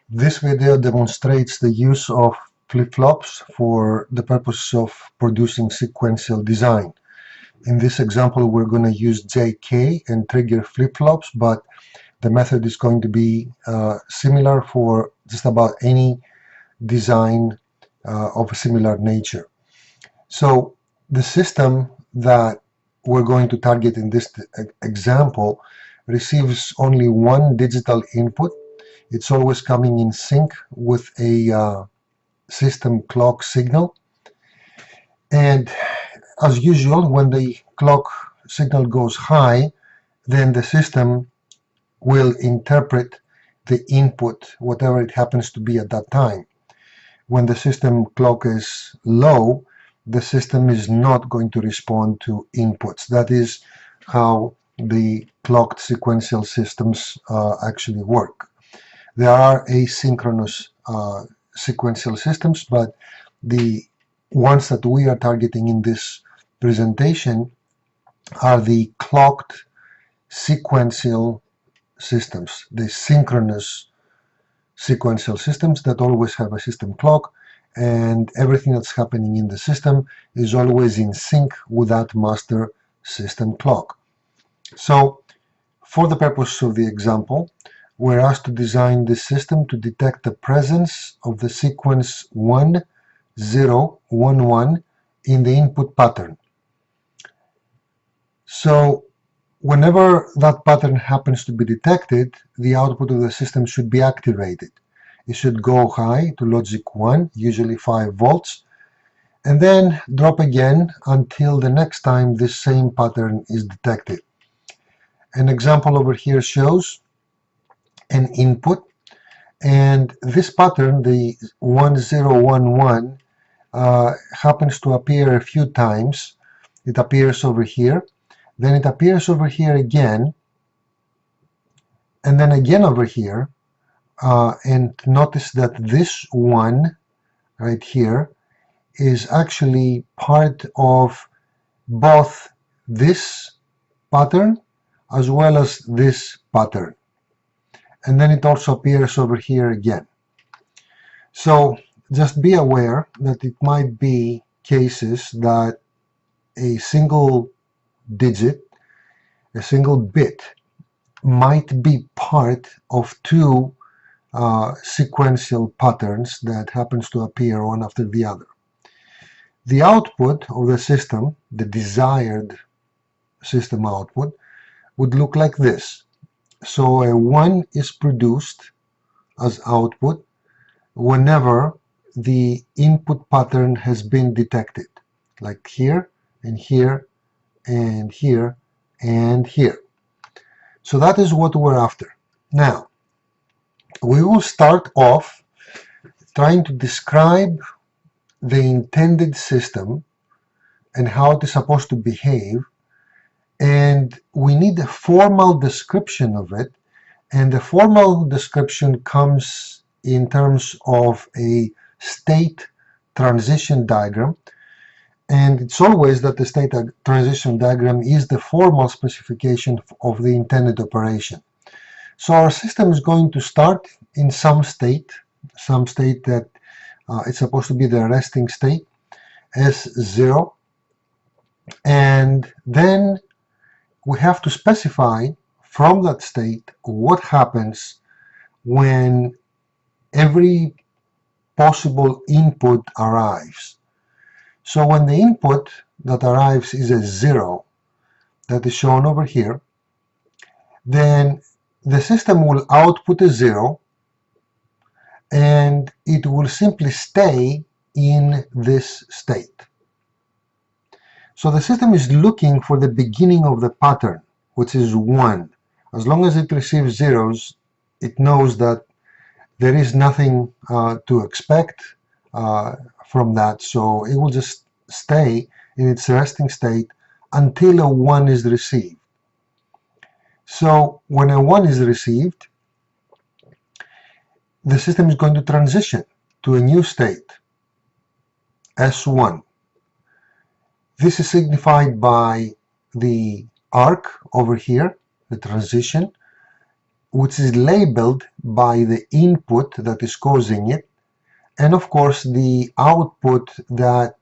This video demonstrates the use of flip-flops for the purpose of producing sequential design. In this example, we're going to use JK and trigger flip-flops, but the method is going to be similar for just about any design of a similar nature. So the system that we're going to target in this example receives only one digital input. It's always coming in sync with a system clock signal. And as usual, when the clock signal goes high, then the system will interpret the input, whatever it happens to be at that time. When the system clock is low, the system is not going to respond to inputs. That is how the clocked sequential systems actually work. There are asynchronous sequential systems, but the ones that we are targeting in this presentation are the clocked sequential systems, the synchronous sequential systems that always have a system clock, and everything that's happening in the system is always in sync with that master system clock. So, for the purpose of the example, we're asked to design this system to detect the presence of the sequence 1, 0, 1, 1 in the input pattern. So whenever that pattern happens to be detected, the output of the system should be activated. It should go high to logic 1, usually 5 volts, and then drop again until the next time this same pattern is detected. An example over here shows an input, and this pattern, the 1011, happens to appear a few times. It appears over here, then it appears over here again, and then again over here, and notice that this one right here is actually part of both this pattern as well as this pattern. And then it also appears over here again. So just be aware that it might be cases that a single digit, a single bit, might be part of two sequential patterns that happens to appear one after the other. The output of the system, the desired system output, would look like this. So a 1 is produced as output whenever the input pattern has been detected, like here and here and here and here. So that is what we're after. Now, we will start off trying to describe the intended system and how it is supposed to behave, and we need a formal description of it, and the formal description comes in terms of a state transition diagram, and it's always that the state transition diagram is the formal specification of the intended operation. So our system is going to start in some state that it's supposed to be the resting state, S0, and then we have to specify from that state what happens when every possible input arrives. So when the input that arrives is a 0, that is shown over here, then the system will output a 0, and it will simply stay in this state. So the system is looking for the beginning of the pattern, which is 1. As long as it receives zeros, it knows that there is nothing to expect from that, so it will just stay in its resting state until a 1 is received. So when a 1 is received, the system is going to transition to a new state, S1. This is signified by the arc over here, the transition, which is labeled by the input that is causing it, and of course the output that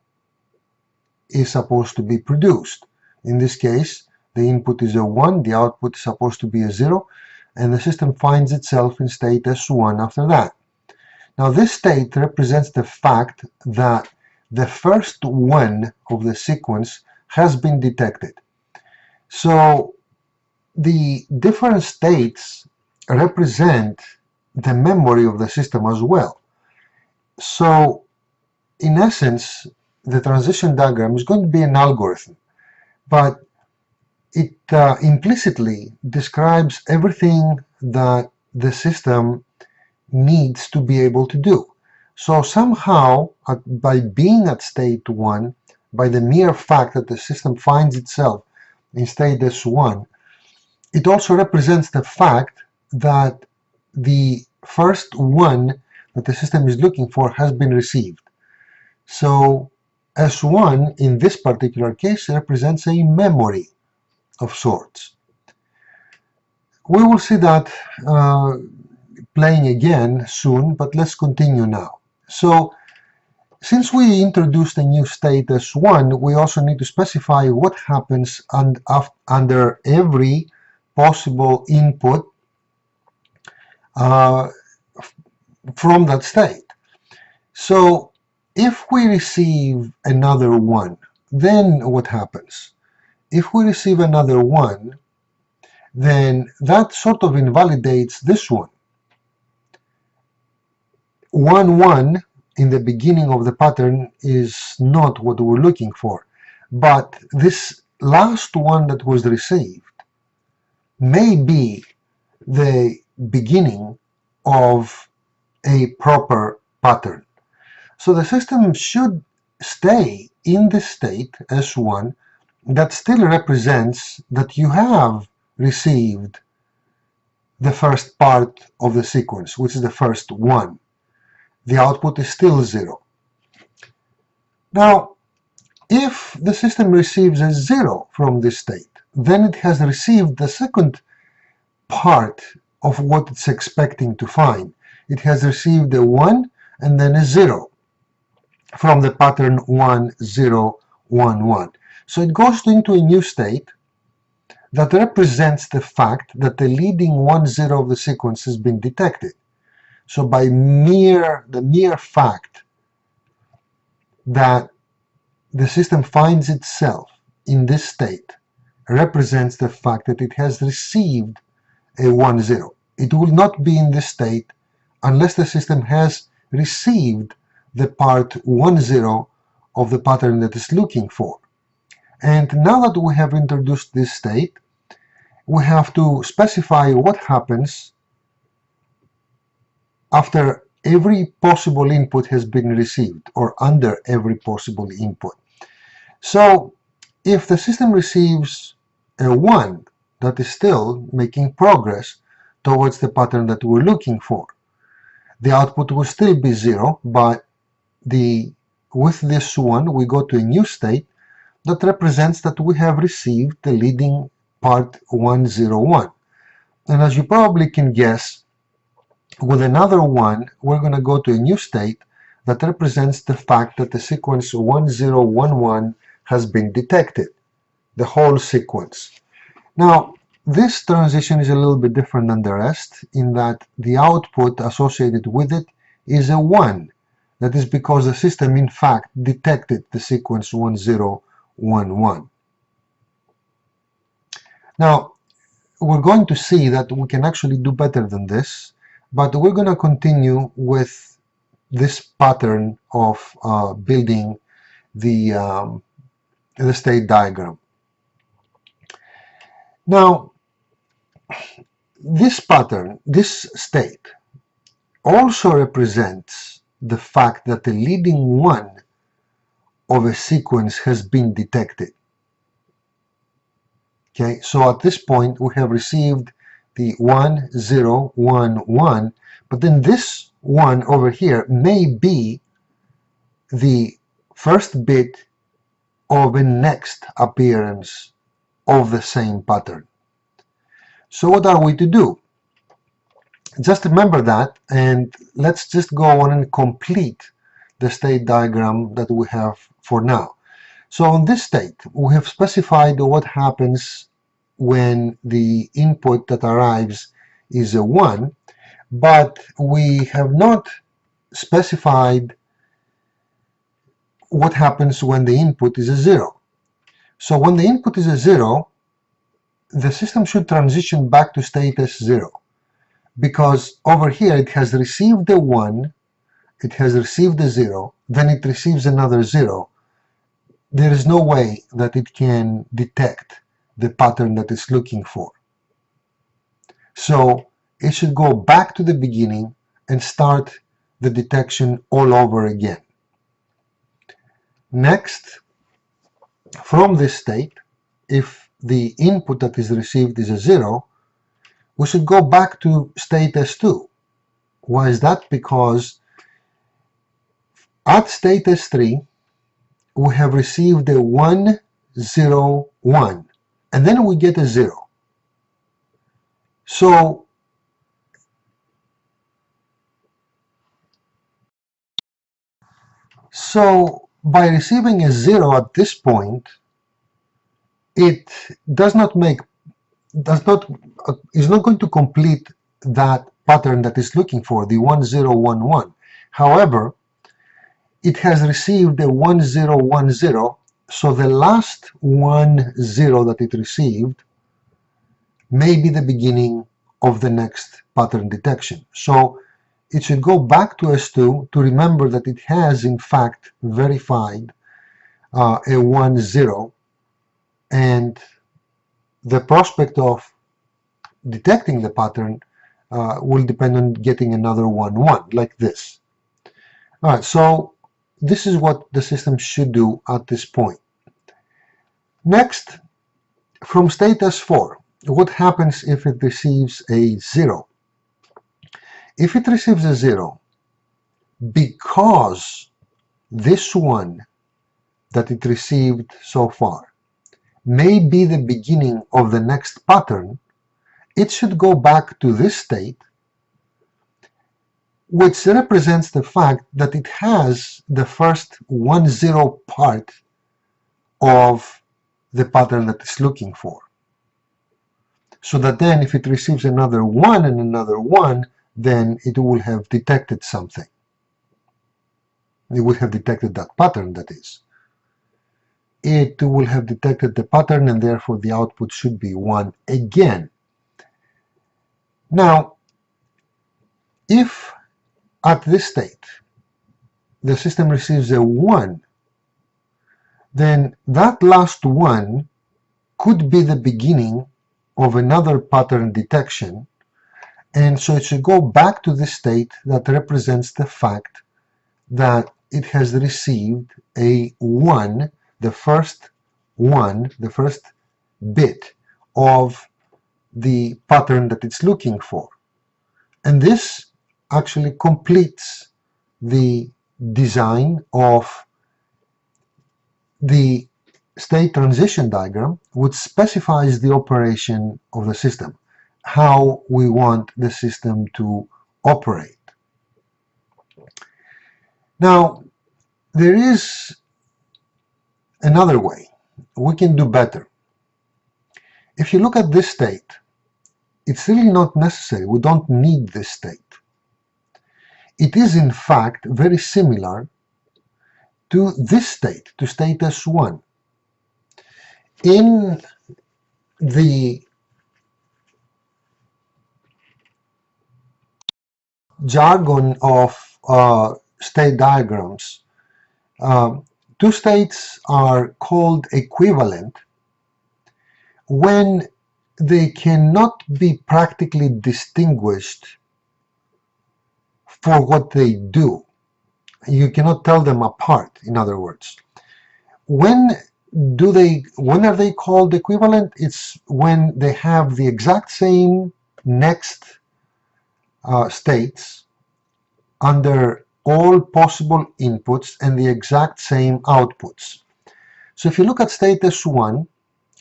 is supposed to be produced. In this case, the input is a 1, the output is supposed to be a 0, and the system finds itself in state S1 after that. Now this state represents the fact that the first one of the sequence has been detected. So the different states represent the memory of the system as well. So in essence, the transition diagram is going to be an algorithm, but it implicitly describes everything that the system needs to be able to do. So somehow, by being at state 1, by the mere fact that the system finds itself in state S1, it also represents the fact that the first one that the system is looking for has been received. So S1 in this particular case represents a memory of sorts. We will see that playing again soon, but let's continue now. So since we introduced a new state S1, we also need to specify what happens under every possible input from that state. So if we receive another 1, then what happens? If we receive another 1, then that sort of invalidates this one. 1, 1 in the beginning of the pattern is not what we're looking for, but this last one that was received may be the beginning of a proper pattern. So the system should stay in the state S1 that still represents that you have received the first part of the sequence, which is the first one. The output is still 0. Now, if the system receives a 0 from this state, then it has received the second part of what it's expecting to find. It has received a 1 and then a 0 from the pattern 1, 0, 1, 1. So it goes into a new state that represents the fact that the leading 1, 0 of the sequence has been detected. So by the mere fact that the system finds itself in this state represents the fact that it has received a 1, 0. It will not be in this state unless the system has received the part 1, 0 of the pattern that it's looking for. And now that we have introduced this state, we have to specify what happens after every possible input has been received, or under every possible input. So if the system receives a 1, that is still making progress towards the pattern that we're looking for. The output will still be 0, but with this 1 we go to a new state that represents that we have received the leading part 1, 0, 1. And as you probably can guess, with another 1 we're going to go to a new state that represents the fact that the sequence 1, 0, 1, 1 has been detected, the whole sequence. Now this transition is a little bit different than the rest in that the output associated with it is a 1. That is because the system in fact detected the sequence 1, 0, 1, 1. Now we're going to see that we can actually do better than this, but we're going to continue with this pattern of building the state diagram. Now this pattern, this state, also represents the fact that the leading 1 of a sequence has been detected. Okay, so at this point we have received the 1, 0, 1, 1, but then this 1 over here may be the first bit of a next appearance of the same pattern. So what are we to do? just remember that, and let's just go on and complete the state diagram that we have for now. So on this state, we have specified what happens when the input that arrives is a 1, but we have not specified what happens when the input is a 0. So when the input is a 0, the system should transition back to state S0, because over here it has received a 1, it has received a 0, then it receives another 0. There is no way that it can detect the pattern that it's looking for. So it should go back to the beginning and start the detection all over again. Next, from this state, if the input that is received is a 0, we should go back to state S2. Why is that? Because at state S3, we have received a 1, 0, 1, and then we get a 0. So by receiving a 0 at this point, it is not going to complete that pattern that it's looking for, the 1, 0, 1, 1. However, it has received a 1, 0, 1, 0, so the last 1, 0 that it received may be the beginning of the next pattern detection. So it should go back to S2 to remember that it has in fact verified a 1, 0, and the prospect of detecting the pattern will depend on getting another 1, 1, like this. Alright, so this is what the system should do at this point. Next, from state S4, what happens if it receives a 0? If it receives a 0, because this one that it received so far may be the beginning of the next pattern, it should go back to this state, which represents the fact that it has the first 1, 0 part of the pattern that it's looking for. So that then if it receives another 1 and another 1, then it will have detected something. It will have detected that pattern, that is. It will have detected the pattern, and therefore the output should be 1 again. Now, if at this state the system receives a 1, then that last 1 could be the beginning of another pattern detection, and so it should go back to the state that represents the fact that it has received a 1, the first 1, the first bit of the pattern that it's looking for. And this actually completes the design of the state transition diagram, which specifies the operation of the system, how we want the system to operate. Now, there is another way. We can do better. If you look at this state, it's really not necessary. We don't need this state. It is in fact very similar to this state, to state S1. In the jargon of state diagrams, two states are called equivalent when they cannot be practically distinguished for what they do. You cannot tell them apart, in other words. When are they called equivalent? It's when they have the exact same next states under all possible inputs and the exact same outputs. So if you look at state S1,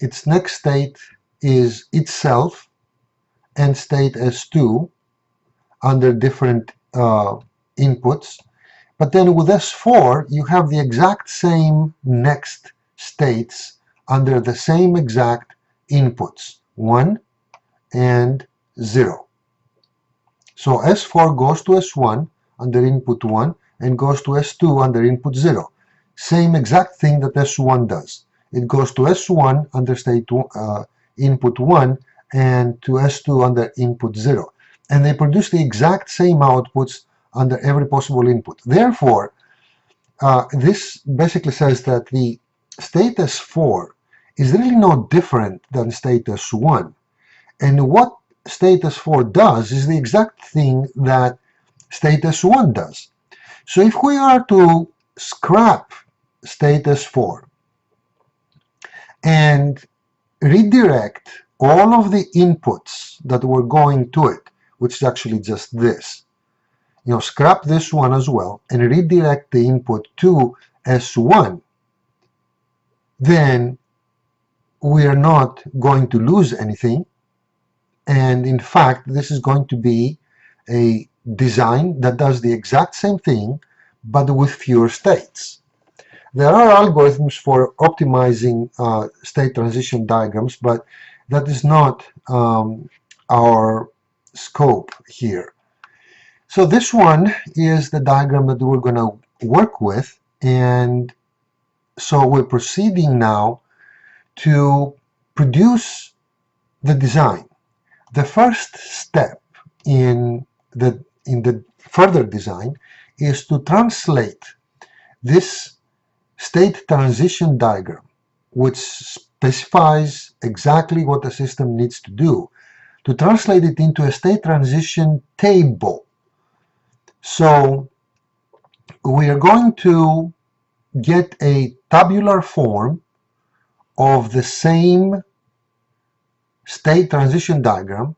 its next state is itself and state S2, under different inputs. But then with S4, you have the exact same next states under the same exact inputs, 1 and 0. So S4 goes to S1 under input 1 and goes to S2 under input 0. Same exact thing that S1 does. It goes to S1 under state input 1 and to S2 under input 0. And they produce the exact same outputs under every possible input. Therefore, this basically says that the state S4 is really no different than state S1. And what state S4 does is the exact thing that state S1 does. So if we are to scrap state S4 and redirect all of the inputs that were going to it, which is actually just this, scrap this one as well and redirect the input to S1, then we are not going to lose anything. And in fact, this is going to be a design that does the exact same thing, but with fewer states. There are algorithms for optimizing state transition diagrams, but that is not our scope here. So this one is the diagram that we're going to work with, and so we're proceeding now to produce the design. The first step in the further design is to translate this state transition diagram, which specifies exactly what the system needs to do, to translate it into a state transition table. So we are going to get a tabular form of the same state transition diagram,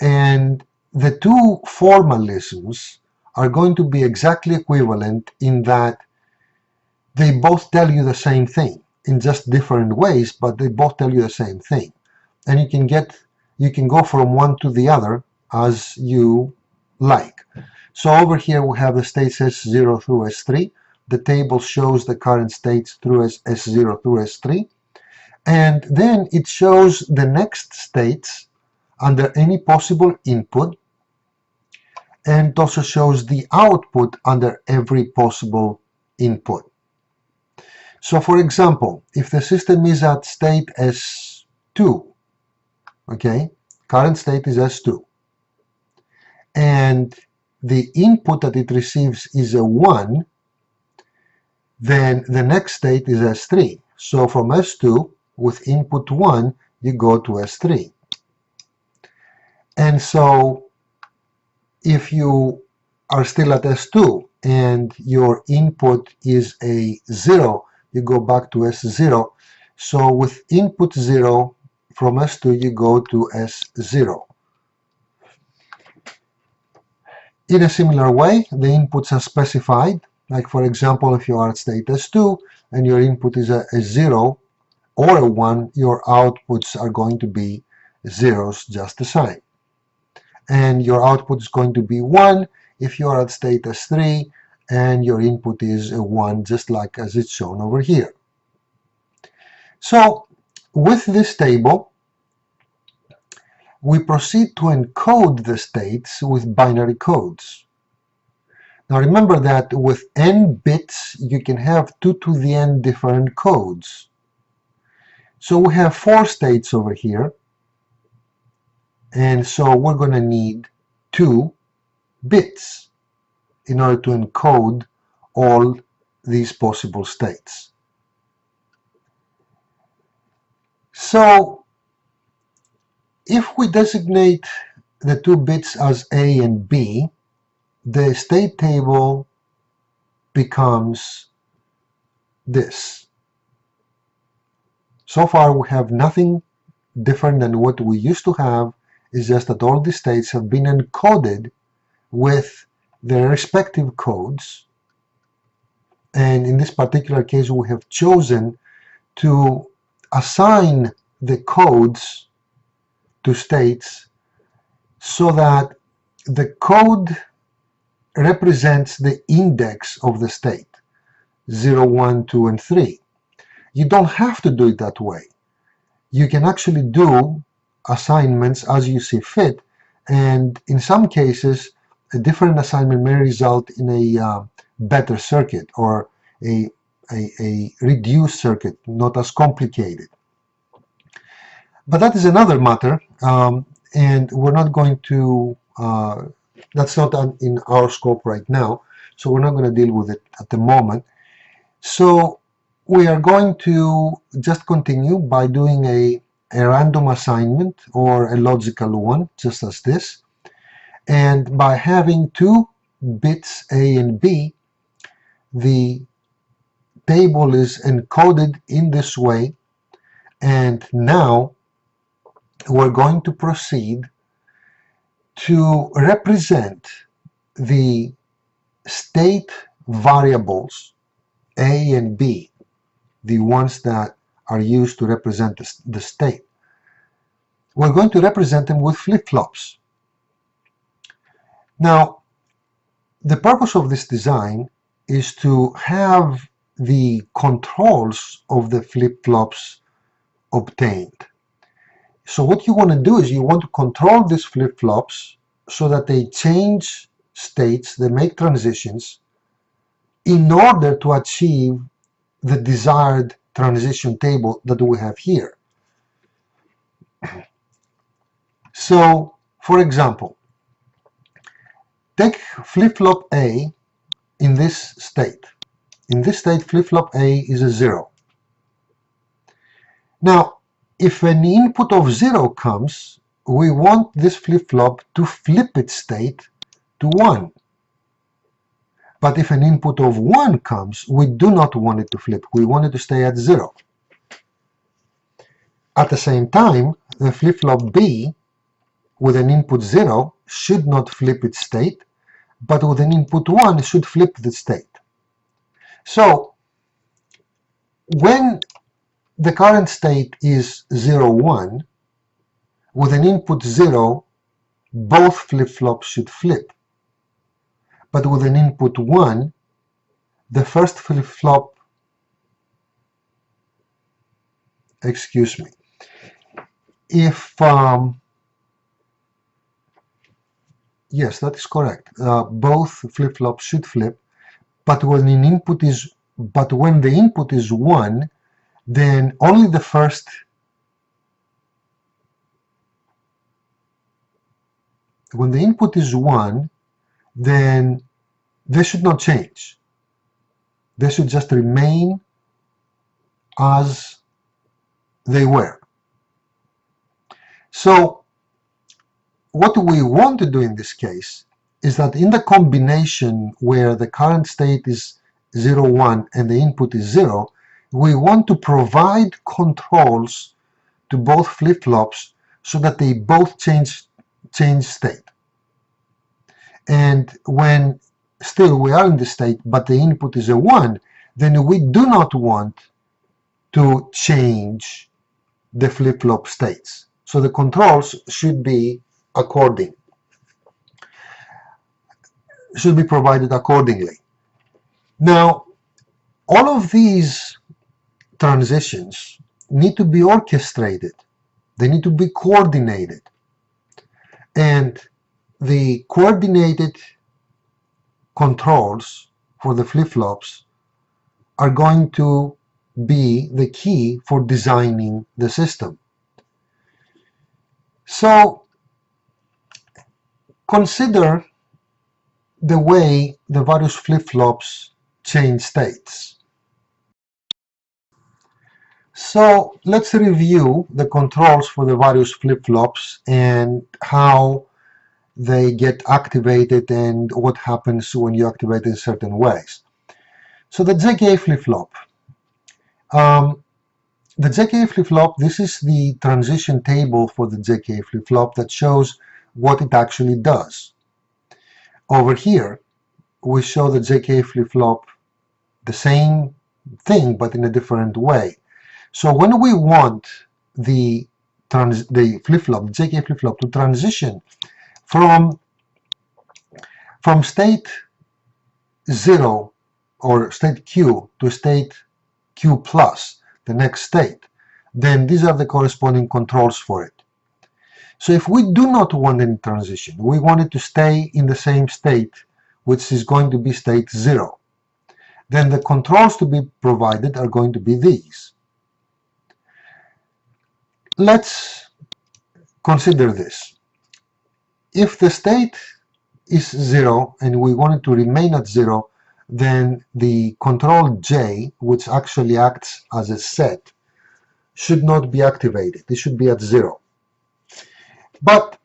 and the two formalisms are going to be exactly equivalent in that they both tell you the same thing in just different ways, but they both tell you the same thing. And you can go from one to the other as you like. So over here we have the states S0 through S3. The table shows the current states through S0 through S3. And then it shows the next states under any possible input, and it also shows the output under every possible input. So for example, if the system is at state S2, okay, current state is S2, and the input that it receives is a 1, then the next state is S3. So from S2, with input 1, you go to S3. And so if you are still at S2 and your input is a 0, you go back to S0. So with input 0 from S2, you go to S0. In a similar way, the inputs are specified. Like for example, if you are at state S2 and your input is a 0 or a 1, your outputs are going to be zeros just the same. And your output is going to be 1 if you are at state S3 and your input is a 1, just like as it's shown over here. So with this table, we proceed to encode the states with binary codes. Now remember that with n bits, you can have 2 to the n different codes. So we have 4 states over here, and so we're going to need 2 bits in order to encode all these possible states. So if we designate the 2 bits as A and B, the state table becomes this. So far we have nothing different than what we used to have. It's just that all the states have been encoded with their respective codes, and in this particular case we have chosen to assign the codes to states so that the code represents the index of the state, 0, 1, 2, and 3. You don't have to do it that way. You can actually do assignments as you see fit, and in some cases a different assignment may result in a better circuit or a reduced circuit, not as complicated. But that is another matter, and we're not going to, that's not in our scope right now, so we're not going to deal with it at the moment. So we are going to just continue by doing a random assignment or a logical one, just as this. And by having two bits A and B, the table is encoded in this way. And now we're going to proceed to represent the state variables A and B, the ones that are used to represent the state. We're going to represent them with flip-flops. Now, the purpose of this design is to have the controls of the flip-flops obtained. So what you want to do is you want to control these flip-flops so that they change states, they make transitions in order to achieve the desired transition table that we have here. So, for example, take flip-flop A in this state. In this state, flip-flop A is a 0. Now, if an input of 0 comes, we want this flip-flop to flip its state to 1. But if an input of 1 comes, we do not want it to flip. We want it to stay at 0. At the same time, the flip-flop B with an input 0 should not flip its state, but with an input 1 it should flip the state. So when the current state is 0, 1, with an input 0, both flip-flops should flip. But with an input 1, the first flip-flop, excuse me, if, yes, that is correct, both flip-flops should flip, but when the input is 1, then only the first, when the input is 1, then they should not change. They should just remain as they were. So what we want to do in this case is that in the combination where the current state is 0, 1 and the input is 0, we want to provide controls to both flip-flops so that they both change state. And when still we are in the state but the input is a 1, then we do not want to change the flip-flop states. So the controls should be according, should be provided accordingly. Now, all of these transitions need to be orchestrated. They need to be coordinated. And the coordinated controls for the flip-flops are going to be the key for designing the system. So consider the way the various flip-flops change states. So let's review the controls for the various flip-flops and how they get activated and what happens when you activate it in certain ways. So the JK flip-flop. The JK flip-flop, this is the transition table for the JK flip-flop that shows what it actually does. Over here, we show the JK flip-flop the same thing but in a different way. So when we want the flip-flop, JK flip-flop, to transition from from state 0 or state Q to state Q plus, the next state, then these are the corresponding controls for it. So if we do not want any transition, we want it to stay in the same state, which is going to be state 0, then the controls to be provided are going to be these. Let's consider this. If the state is 0 and we want it to remain at 0, then the control J, which actually acts as a set, should not be activated. It should be at 0. But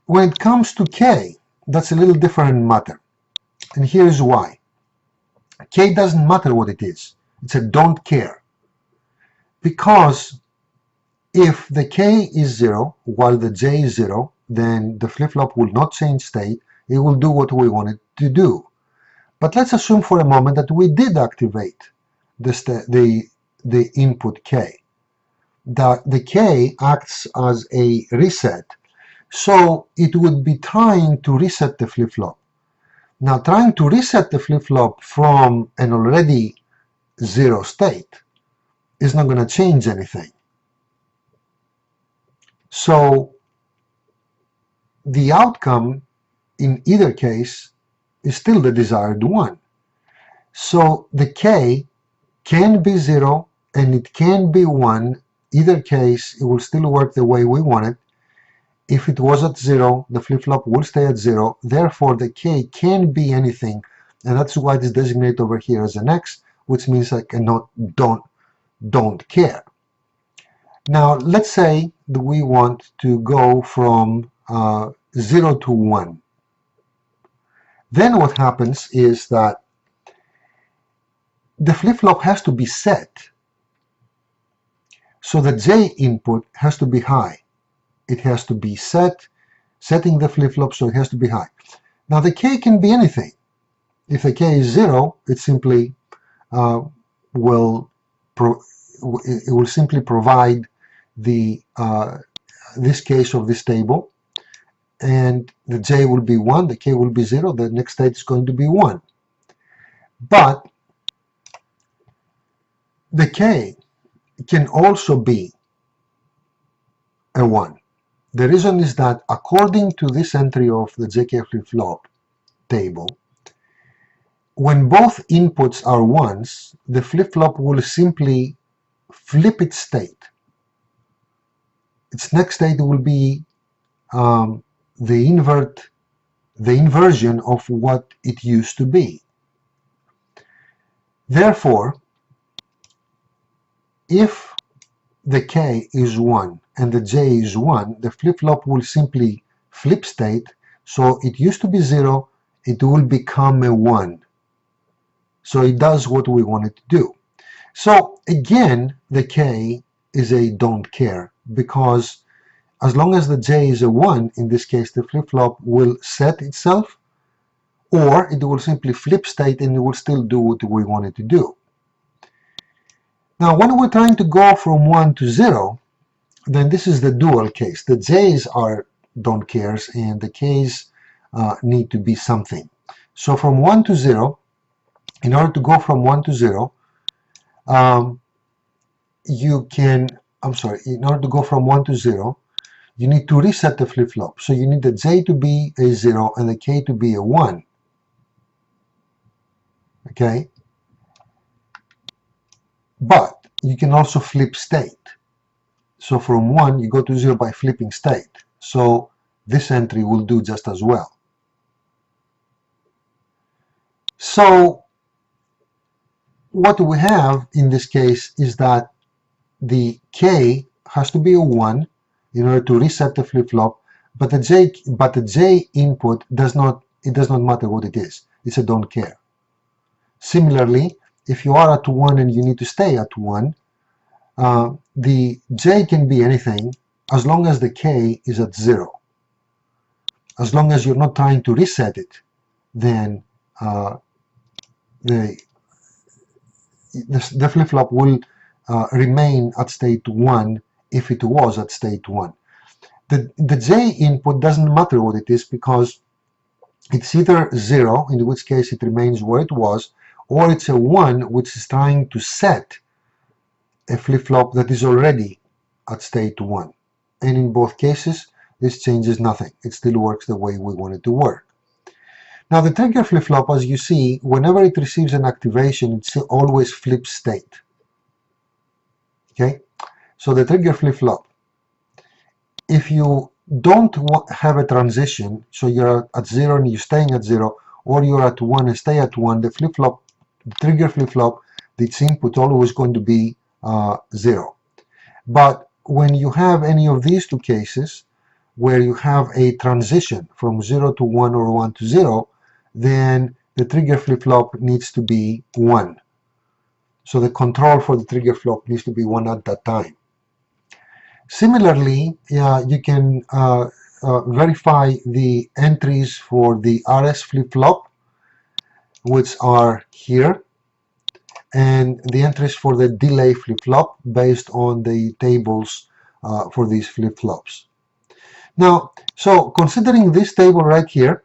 when it comes to K, that's a little different matter. And here's why. K doesn't matter what it is. It's a don't care. Because if the K is 0 while the J is 0, then the flip-flop will not change state. It will do what we want it to do. But let's assume for a moment that we did activate the input K. The K acts as a reset, so it would be trying to reset the flip-flop. Now, trying to reset the flip-flop from an already 0 state is not going to change anything. So the outcome in either case is still the desired one. So the K can be 0 and it can be 1. Either case, it will still work the way we want it. If it was at 0, the flip-flop will stay at 0. Therefore, the K can be anything, and that's why it is designated over here as an X, which means I cannot don't care. Now, let's say that we want to go from 0 to 1. Then what happens is that the flip-flop has to be set. So the J input has to be high. It has to be setting the flip-flop, so it has to be high. Now the K can be anything. If the K is 0, it simply will simply provide the this case of this table, and the J will be 1, the K will be 0, the next state is going to be 1. But the K can also be a 1. The reason is that according to this entry of the JK flip-flop table, when both inputs are 1s, the flip-flop will simply flip its state. Its next state will be the inversion of what it used to be. Therefore, if the K is 1 and the J is 1, the flip-flop will simply flip state, so it used to be 0, it will become a 1. So it does what we want it to do. So again, the K is a don't care, because as long as the J is a 1, in this case the flip-flop will set itself, or it will simply flip state and it will still do what we want it to do. Now when we're trying to go from 1 to 0, then this is the dual case. The J's are don't cares and the K's need to be something. So from 1 to 0, in order to go from 1 to 0, in order to go from 1 to 0, you need to reset the flip-flop. So you need the J to be a 0 and the K to be a 1. Okay? But you can also flip state. So from 1, you go to 0 by flipping state. So this entry will do just as well. So what we have in this case is that the K has to be a 1 in order to reset the flip-flop, but the J input does not matter what it is. It's a don't care. Similarly, if you are at 1 and you need to stay at 1, the J can be anything as long as the K is at 0. As long as you're not trying to reset it, then the flip-flop will remain at state 1 if it was at state 1. The J input doesn't matter what it is, because It's either 0, in which case it remains where it was, or it's a 1, which is trying to set a flip-flop that is already at state 1. And in both cases, this changes nothing. It still works the way we want it to work. Now the trigger flip-flop, as you see, whenever it receives an activation, it always flips state. Okay? So the trigger flip-flop, if you don't have a transition, so you're at 0 and you're staying at 0, or you're at 1 and stay at 1, the flip-flop, trigger flip-flop, its input always going to be 0. But when you have any of these two cases, where you have a transition from 0 to 1 or 1 to 0, then the trigger flip-flop needs to be 1. So the control for the trigger flip needs to be 1 at that time. Similarly, you can verify the entries for the RS flip-flop, which are here, and the entries for the delay flip-flop based on the tables for these flip-flops. Now, so considering this table right here,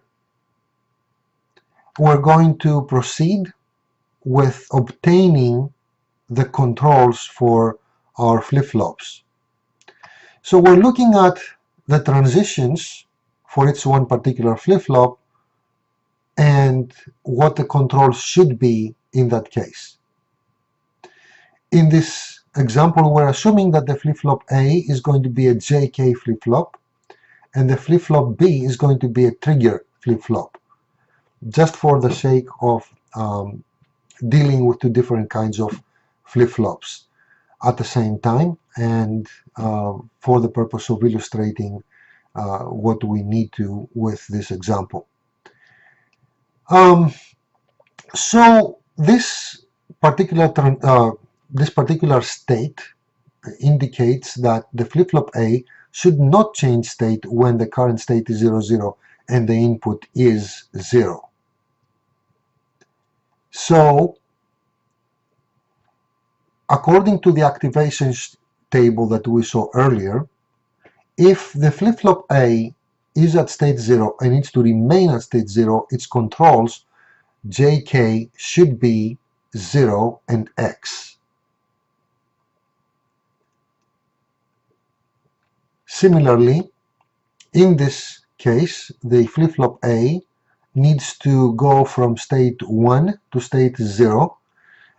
we're going to proceed with obtaining the controls for our flip-flops. So we're looking at the transitions for each one particular flip-flop and what the controls should be in that case. In this example, we're assuming that the flip-flop A is going to be a JK flip-flop and the flip-flop B is going to be a trigger flip-flop, just for the sake of dealing with two different kinds of flip-flops at the same time, and for the purpose of illustrating what we need to with this example. So this particular state indicates that the flip-flop A should not change state when the current state is 0, 0 and the input is 0. So according to the activations table that we saw earlier, if the flip-flop A is at state 0 and needs to remain at state 0, its controls JK should be 0 and X. Similarly, in this case, the flip-flop A needs to go from state 1 to state 0,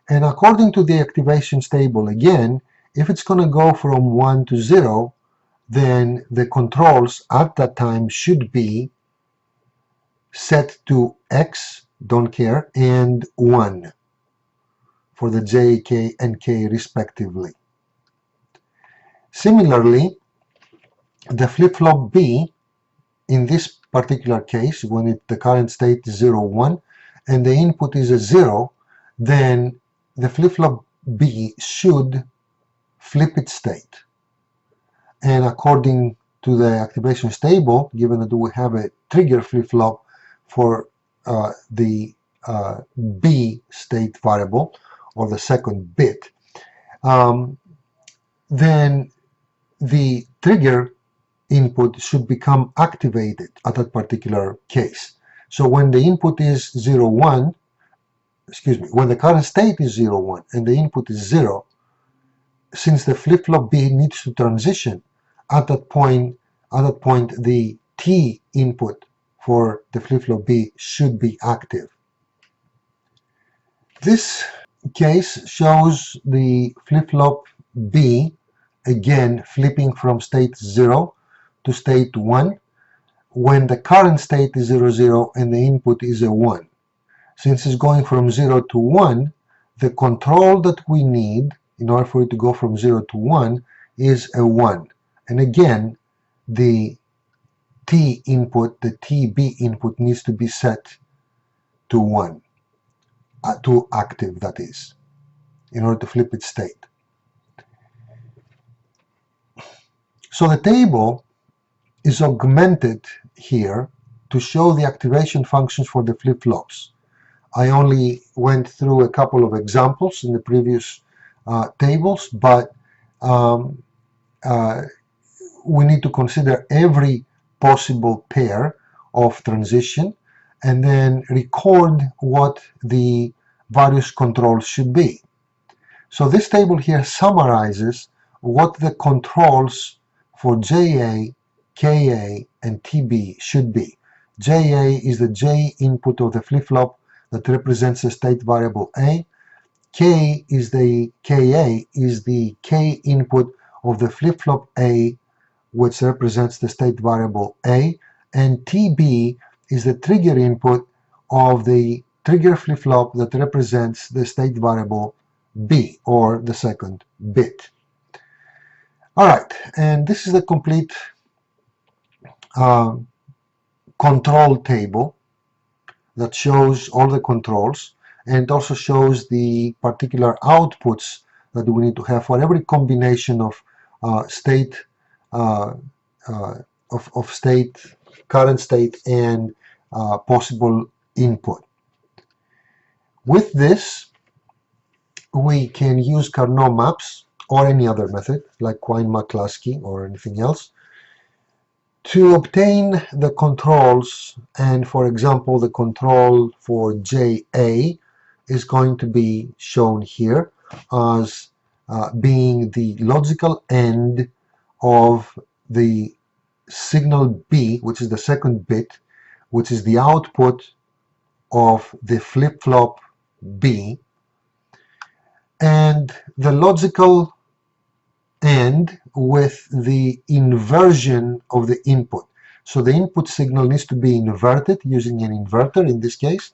and according to the activations table again, if it's going to go from 1 to 0, then the controls at that time should be set to X, don't care, and 1 for the J, K, and K respectively. Similarly, the flip-flop B, in this particular case, when the current state is 0, 1, and the input is a 0, then the flip-flop B should flip its state. And according to the activations table, given that we have a trigger flip-flop for the B state variable, or the second bit, then the trigger input should become activated at that particular case. So when the input is 0, 1, when the current state is 0, 1 and the input is 0, since the flip-flop B needs to transition, at that point the T input for the flip-flop B should be active. This case shows the flip-flop B again flipping from state 0 to state 1 when the current state is 0, 0 and the input is a 1. Since it's going from 0 to 1, the control that we need in order for it to go from 0 to 1 is a 1. And again, the T input, the TB input, needs to be set to 1, to active, that is, in order to flip its state. So the table is augmented here to show the activation functions for the flip-flops. I only went through a couple of examples in the previous tables, but we need to consider every possible pair of transition and then record what the various controls should be. So this table here summarizes what the controls for JA, KA, and TB should be. JA is the J input of the flip-flop that represents the state variable A. KA is the K input of the flip-flop A, which represents the state variable A, and TB is the trigger input of the trigger flip-flop that represents the state variable B, or the second bit. Alright, and this is the complete control table that shows all the controls, and also shows the particular outputs that we need to have for every combination of state, state, current state, and possible input. With this, we can use Carnot maps or any other method like Quine-McCluskey or anything else to obtain the controls. And for example, the control for JA is going to be shown here as being the logical end of the signal B, which is the second bit, which is the output of the flip-flop B, and the logical end with the inversion of the input. So the input signal needs to be inverted using an inverter in this case,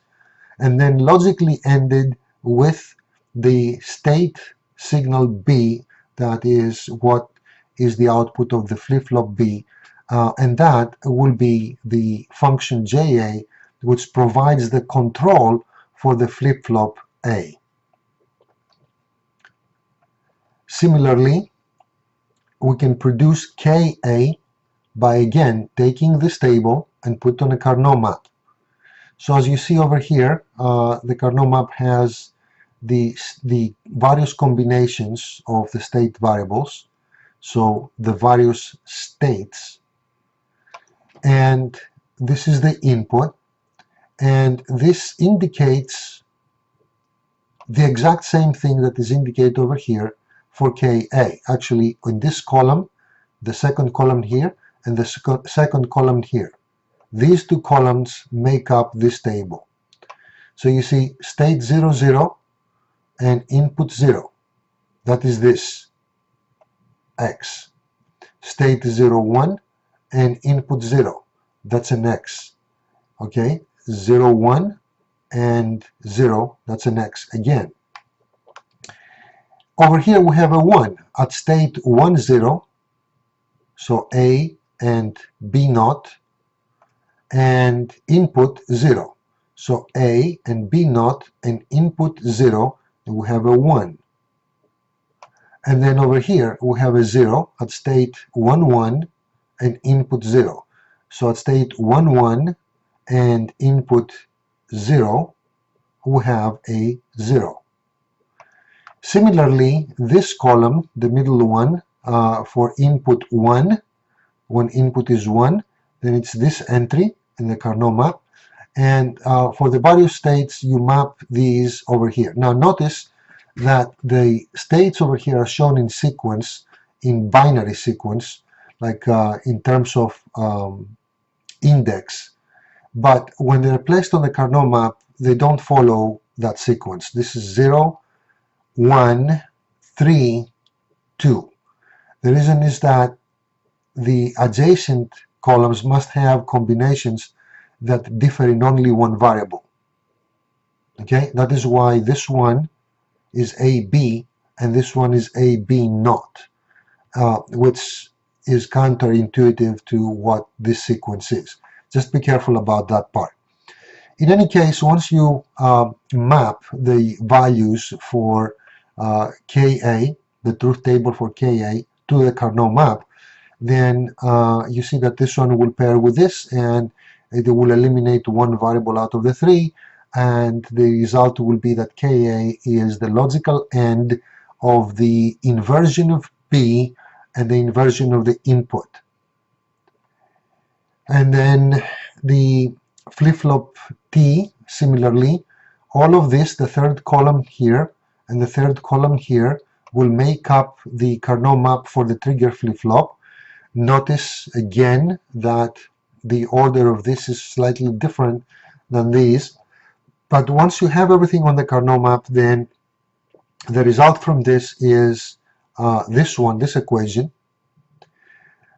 and then logically ended with the state signal B, that is what is the output of the flip-flop B, and that will be the function JA, which provides the control for the flip-flop A. Similarly, we can produce KA by again taking this table and put on a Carnot map. So as you see over here, the Carnot map has the various combinations of the state variables, so the various states, and this is the input, and this indicates the exact same thing that is indicated over here for KA. Actually, in this column, the second column here, and the second column here. These two columns make up this table. So you see state 0, 0 and input 0. That is this, X. State 0, 1 and input 0. That's an X. Okay, 0, 1 and 0, that's an X again. Over here we have a 1 at state 1, 0, so A and B naught, and input 0. So A and B naught and input 0, and we have a 1. And then over here we have a 0 at state 1, 1 and input 0. So at state 1, 1 and input 0, we have a 0. Similarly, this column, the middle one, for input 1, when input is 1, then it's this entry in the Carnot map. And for the various states, you map these over here. Now notice that the states over here are shown in sequence, in binary sequence, like in terms of index. But when they're placed on the Carnot map, they don't follow that sequence. This is 0, 1, 3, 2. The reason is that the adjacent columns must have combinations that differ in only one variable. Okay, that is why this one is AB and this one is AB naught, which is counterintuitive to what this sequence is. Just be careful about that part. In any case, once you map the values for KA, the truth table for KA, to the Carnot map, then you see that this one will pair with this, and it will eliminate one variable out of the 3, and the result will be that KA is the logical end of the inversion of B and the inversion of the input. And then the flip-flop T, similarly, all of this, the third column here and the third column here, will make up the Carnot map for the trigger flip-flop. Notice again that the order of this is slightly different than these, but once you have everything on the Carnot map, then the result from this is this equation.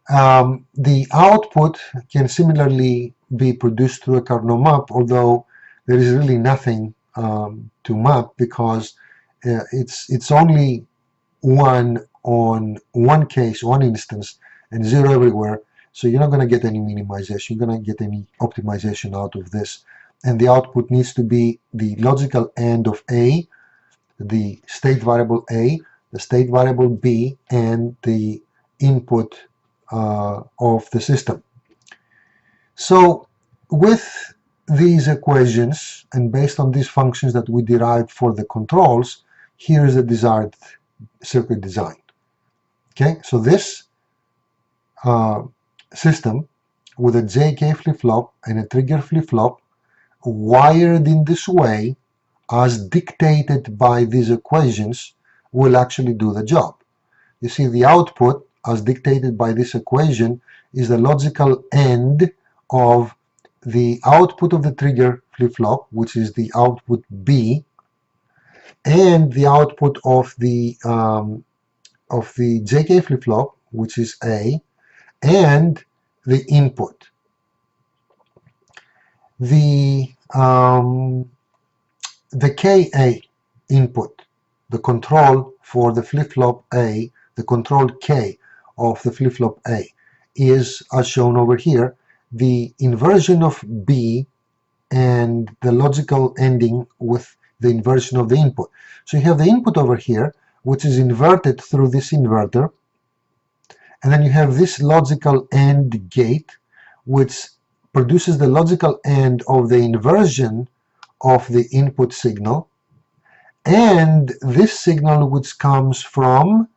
The output can similarly be produced through a Carnot map, although there is really nothing to map because it's only one on one case, one instance, and zero everywhere. So you're not going to get any minimization, you're going to get any optimization out of this. And the output needs to be the logical AND of A, the state variable A, the state variable B, and the input of the system. So with these equations and based on these functions that we derived for the controls, here is the desired circuit design. Okay, so this system with a JK flip-flop and a trigger flip-flop wired in this way as dictated by these equations will actually do the job. You see, the output as dictated by this equation is the logical AND of the output of the trigger flip-flop, which is the output B, and the output of the JK flip-flop, which is A, and the input. The KA input, the control for the flip-flop A, the control K of the flip-flop A, is, as shown over here, the inversion of B and the logical ending with the inversion of the input. So you have the input over here, which is inverted through this inverter, and then you have this logical AND gate, which produces the logical AND of the inversion of the input signal, and this signal which comes from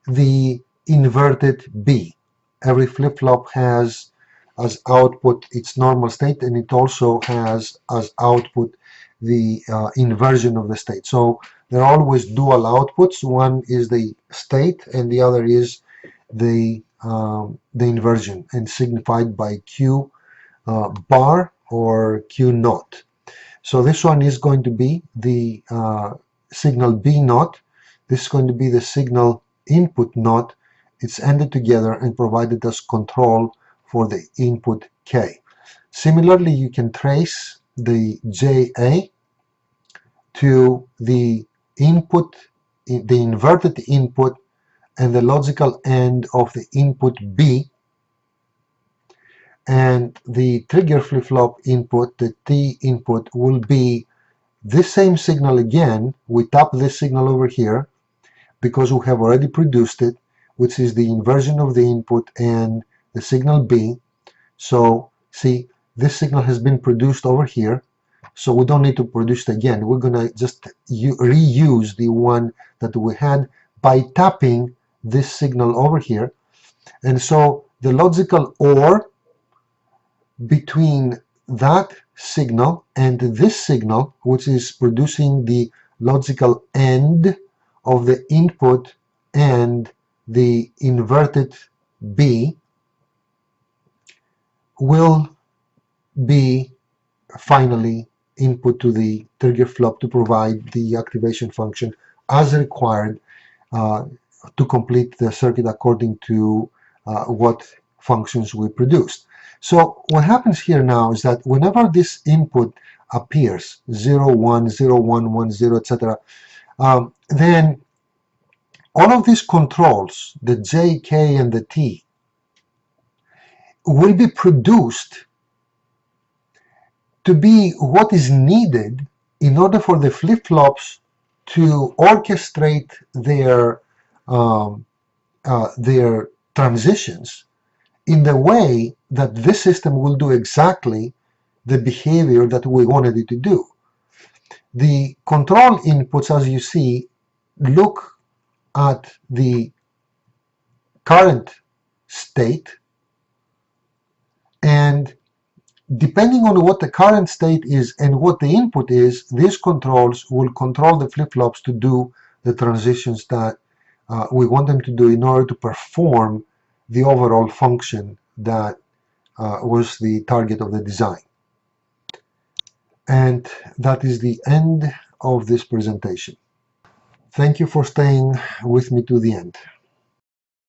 the inverted B. Every flip-flop has as output its normal state, and it also has as output the inversion of the state. So there are always dual outputs. One is the state and the other is the inversion, and signified by Q bar or Q naught. So this one is going to be the signal B naught. This is going to be the signal input naught. It's ended together and provided as control for the input K. Similarly, you can trace the JA to the input, the inverted input, and the logical AND of the input B, and the trigger flip-flop input, the T input, will be this same signal again. We tap this signal over here because we have already produced it, which is the inversion of the input and the signal B. So see, this signal has been produced over here, so we don't need to produce it again. We're going to just reuse the one that we had by tapping this signal over here. And so the logical OR between that signal and this signal, which is producing the logical AND of the input and the inverted B, will be finally input to the trigger flip to provide the activation function as required to complete the circuit according to what functions we produced. So what happens here now is that whenever this input appears 0, 1, 0, 1, 1, 0, etc., then all of these controls, the J, K, and the T, will be produced to be what is needed in order for the flip-flops to orchestrate their transitions in the way that this system will do exactly the behavior that we wanted it to do. The control inputs, as you see, look at the current state, and depending on what the current state is and what the input is, these controls will control the flip-flops to do the transitions that we want them to do in order to perform the overall function that was the target of the design. And that is the end of this presentation. Thank you for staying with me to the end.